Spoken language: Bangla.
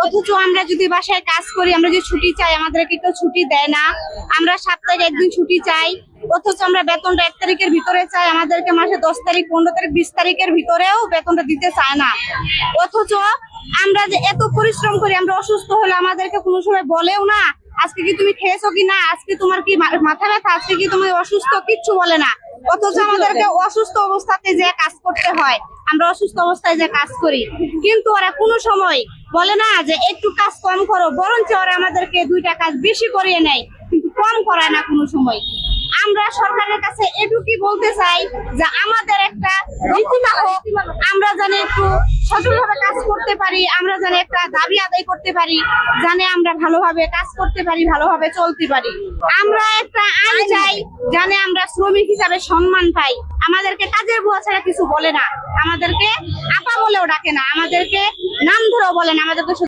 অথচ আমরা যদি বাসায় কাজ করি, আমরা যে ছুটি চাই আমাদেরকে কেউ ছুটি দেয় না। আমরা সপ্তাহে একদিন ছুটি চাই, অথচ আমরা বেতনটা 1 তারিখের ভিতরে চাই, আমাদেরকে মাসে 10 তারিখ 15 তারিখ 20 তারিখের ভিতরেও বেতনটা দিতে চায় না। অথচ আমরা যে এত পরিশ্রম করি, আমরা অসুস্থ হলে আমাদেরকে কোনো সময় বলেও না আজকে কি তুমি খেয়েছো কিনা, আজকে তোমার কি মাথা ব্যথা, আজকে কি তুমি অসুস্থ, কিচ্ছু বলে না। অথচ আমাদেরকে অসুস্থ অবস্থাতে যে কাজ করতে হয়, আমরা অসুস্থ অবস্থায় যে কাজ করি, কিন্তু ওরা কোনো সময় বলে না যে একটু কাজ কম করো, বরঞ্চ ওরা আমাদেরকে 2টা কাজ বেশি করিয়ে নেয়, কিন্তু কম করায় না কোনো সময়। আমরা সরকারের কাছে এটুকুই বলতে চাই যে আমাদের একটা নীতিমালা হোক, আমরা জানি একটু সচলভাবে কাজ করতে পারি, আমরা জানি একটা দাবি আদায় করতে পারি, জানে আমরা ভালোভাবে কাজ করতে পারি, ভালোভাবে চলতে পারি। আমরা একটা আইন চাই, জানে আমরা শ্রমিক হিসাবে সম্মান পাই। আমাদেরকে কাজের বুয়া ছাড়া কিছু বলে না, আমাদেরকে আপা বলেও ডাকে না, আমাদেরকে নাম ধরেও বলে না, আমাদেরকে